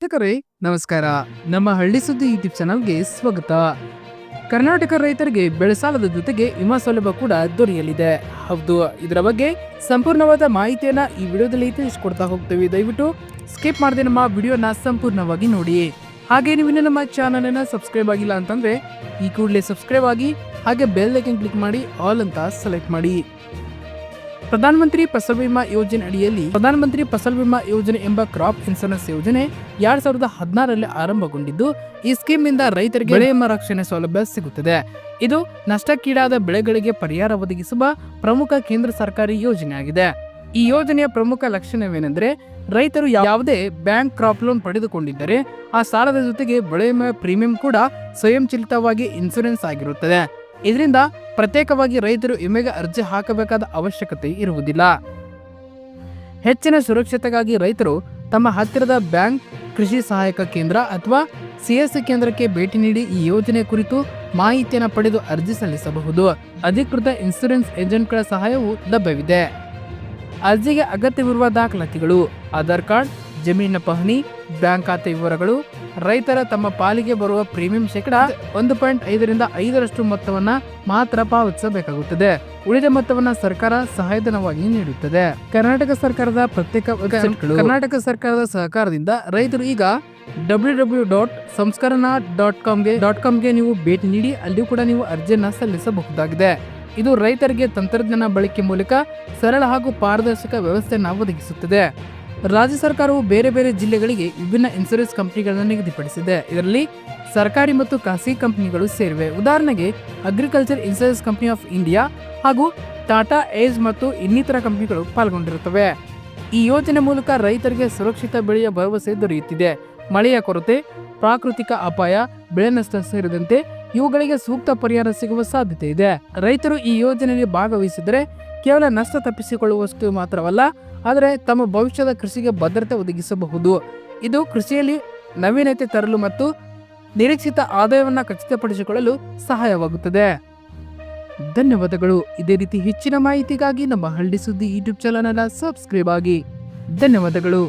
ವೀಕ್ಷಕರೇ ನಮಸ್ಕಾರ. ನಮ್ಮ ಹಳ್ಳಿ ಸುದ್ದಿ ಯೂಟ್ಯೂಬ್ ಚಾನಲ್ಗೆ ಸ್ವಾಗತ. ಕರ್ನಾಟಕ ರೈತರಿಗೆ ಬೆಳೆ ಸಾಲದ ಜೊತೆಗೆ ವಿಮಾ ಸೌಲಭ್ಯ ಕೂಡ ದೊರೆಯಲಿದೆ. ಹೌದು, ಇದರ ಬಗ್ಗೆ ಸಂಪೂರ್ಣವಾದ ಮಾಹಿತಿಯನ್ನ ಈ ವಿಡಿಯೋದಲ್ಲಿ ತಿಳಿಸಿಕೊಡ್ತಾ ಹೋಗ್ತೇವೆ. ದಯವಿಟ್ಟು ಸ್ಕಿಪ್ ಮಾಡದೆ ನಮ್ಮ ವಿಡಿಯೋನ ಸಂಪೂರ್ಣವಾಗಿ ನೋಡಿ. ಹಾಗೆ ನೀವು ನಮ್ಮ ಚಾನಲ್ ಅನ್ನ ಸಬ್ಸ್ಕ್ರೈಬ್ ಆಗಿಲ್ಲ ಅಂತಂದ್ರೆ ಈ ಕೂಡಲೇ ಸಬ್ಸ್ಕ್ರೈಬ್ ಆಗಿ ಹಾಗೆ ಬೆಲ್ ಐಕನ್ ಕ್ಲಿಕ್ ಮಾಡಿ ಆಲ್ ಅಂತ ಸೆಲೆಕ್ಟ್ ಮಾಡಿ. ಪ್ರಧಾನಮಂತ್ರಿ ಫಸಲ್ ವಿಮಾ ಯೋಜನೆ ಅಡಿಯಲ್ಲಿ ಪ್ರಧಾನಮಂತ್ರಿ ಫಸಲ್ ವಿಮಾ ಯೋಜನೆ ಎಂಬ ಕ್ರಾಪ್ ಇನ್ಶೂರೆನ್ಸ್ ಯೋಜನೆ 2016ರಲ್ಲಿ ಆರಂಭಗೊಂಡಿದ್ದು, ಈ ಸ್ಕೀಮ್ ನಿಂದ ರೈತರಿಗೆ ಬೆಳೆ ವಿಮಾ ರಕ್ಷಣೆ ಸೌಲಭ್ಯ ಸಿಗುತ್ತದೆ. ಇದು ನಷ್ಟಕ್ಕೀಡಾದ ಬೆಳೆಗಳಿಗೆ ಪರಿಹಾರ ಒದಗಿಸುವ ಪ್ರಮುಖ ಕೇಂದ್ರ ಸರ್ಕಾರಿ ಯೋಜನೆಯಾಗಿದೆ. ಈ ಯೋಜನೆಯ ಪ್ರಮುಖ ಲಕ್ಷಣವೇನೆಂದರೆ, ರೈತರು ಯಾವುದೇ ಬ್ಯಾಂಕ್ ಕ್ರಾಪ್ ಲೋನ್ ಪಡೆದುಕೊಂಡಿದ್ದರೆ ಆ ಸಾಲದ ಜೊತೆಗೆ ಬೆಳೆ ವಿಮಾ ಪ್ರೀಮಿಯಂ ಕೂಡ ಸ್ವಯಂಚಾಲಿತವಾಗಿ ಇನ್ಶೂರೆನ್ಸ್ ಆಗಿರುತ್ತದೆ. ಇದರಿಂದ ಪ್ರತ್ಯೇಕವಾಗಿ ರೈತರು ವಿಮೆಗೆ ಅರ್ಜಿ ಹಾಕಬೇಕಾದ ಅವಶ್ಯಕತೆ ಇರುವುದಿಲ್ಲ. ಹೆಚ್ಚಿನ ಸುರಕ್ಷತೆಗಾಗಿ ರೈತರು ತಮ್ಮ ಹತ್ತಿರದ ಬ್ಯಾಂಕ್, ಕೃಷಿ ಸಹಾಯಕ ಕೇಂದ್ರ ಅಥವಾ CSC ಕೇಂದ್ರಕ್ಕೆ ಭೇಟಿ ನೀಡಿ ಈ ಯೋಜನೆ ಕುರಿತು ಮಾಹಿತಿಯನ್ನು ಪಡೆದು ಅರ್ಜಿ ಸಲ್ಲಿಸಬಹುದು. ಅಧಿಕೃತ ಇನ್ಶೂರೆನ್ಸ್ ಏಜೆಂಟ್ಗಳ ಸಹಾಯವೂ ಲಭ್ಯವಿದೆ. ಅರ್ಜಿಗೆ ಅಗತ್ಯವಿರುವ ದಾಖಲಾತಿಗಳು: ಆಧಾರ್ ಕಾರ್ಡ್, ಜಮೀನಿನ ಪಹಣಿ, ಬ್ಯಾಂಕ್ ಖಾತೆ ವಿವರಗಳು, ರೈತರ ತಮ್ಮ ಪಾಲಿಗೆ ಬರುವ ಪ್ರೀಮಿಯಂ ಶೇಕಡ 1.5ರಿಂದ 5ರಷ್ಟು ಮೊತ್ತವನ್ನ ಮಾತ್ರ ಪಾವತಿಸಬೇಕಾಗುತ್ತದೆ. ಉಳಿದ ಮೊತ್ತವನ್ನ ಸರ್ಕಾರ ಸಹಾಯಧನವಾಗಿ ನೀಡುತ್ತದೆ. ಕರ್ನಾಟಕ ಸರ್ಕಾರದ ಸಹಕಾರದಿಂದ ರೈತರು ಈಗ www.samskarana.com ಗೆ ನೀವು ಭೇಟಿ ನೀಡಿ ಅಲ್ಲಿ ಕೂಡ ನೀವು ಅರ್ಜಿಯನ್ನ ಸಲ್ಲಿಸಬಹುದಾಗಿದೆ. ಇದು ರೈತರಿಗೆ ತಂತ್ರಜ್ಞಾನ ಬಳಕೆ ಮೂಲಕ ಸರಳ ಹಾಗೂ ಪಾರದರ್ಶಕ ವ್ಯವಸ್ಥೆಯನ್ನು ಒದಗಿಸುತ್ತದೆ. ರಾಜ್ಯ ಸರ್ಕಾರವು ಬೇರೆ ಬೇರೆ ಜಿಲ್ಲೆಗಳಿಗೆ ವಿಭಿನ್ನ ಇನ್ಶೂರೆನ್ಸ್ ಕಂಪನಿಗಳನ್ನು ನಿಗದಿಪಡಿಸಿದೆ. ಇದರಲ್ಲಿ ಸರ್ಕಾರಿ ಮತ್ತು ಖಾಸಗಿ ಕಂಪನಿಗಳು ಸೇರಿವೆ. ಉದಾಹರಣೆಗೆ agriculture insurance company of India ಹಾಗೂ ಟಾಟಾ ಏಜ್ ಮತ್ತು ಇನ್ನಿತರ ಕಂಪನಿಗಳು ಪಾಲ್ಗೊಂಡಿರುತ್ತವೆ. ಈ ಯೋಜನೆ ಮೂಲಕ ರೈತರಿಗೆ ಸುರಕ್ಷಿತ ಬೆಳೆಯ ಭರವಸೆ ದೊರೆಯುತ್ತಿದೆ. ಮಳೆಯ ಕೊರತೆ, ಪ್ರಾಕೃತಿಕ ಅಪಾಯ, ಬೆಳೆ ನಷ್ಟ ಸೇರಿದಂತೆ ಇವುಗಳಿಗೆ ಸೂಕ್ತ ಪರಿಹಾರ ಸಿಗುವ ಸಾಧ್ಯತೆ ಇದೆ. ರೈತರು ಈ ಯೋಜನೆಯಲ್ಲಿ ಭಾಗವಹಿಸಿದರೆ ಕೇವಲ ನಷ್ಟ ತಪ್ಪಿಸಿಕೊಳ್ಳುವಷ್ಟು ಮಾತ್ರವಲ್ಲ, ಆದರೆ ತಮ್ಮ ಭವಿಷ್ಯದ ಕೃಷಿಗೆ ಭದ್ರತೆ ಒದಗಿಸಬಹುದು. ಇದು ಕೃಷಿಯಲ್ಲಿ ನವೀನತೆ ತರಲು ಮತ್ತು ನಿರೀಕ್ಷಿತ ಆದಾಯವನ್ನು ಖಚಿತಪಡಿಸಿಕೊಳ್ಳಲು ಸಹಾಯವಾಗುತ್ತದೆ. ಧನ್ಯವಾದಗಳು. ಇದೇ ರೀತಿ ಹೆಚ್ಚಿನ ಮಾಹಿತಿಗಾಗಿ ನಮ್ಮ ಹಳ್ಳಿ ಸುದ್ದಿ ಯೂಟ್ಯೂಬ್ ಚಾನಲ್ ಅನ್ನು ಸಬ್ಸ್ಕ್ರೈಬ್ ಆಗಿ. ಧನ್ಯವಾದಗಳು.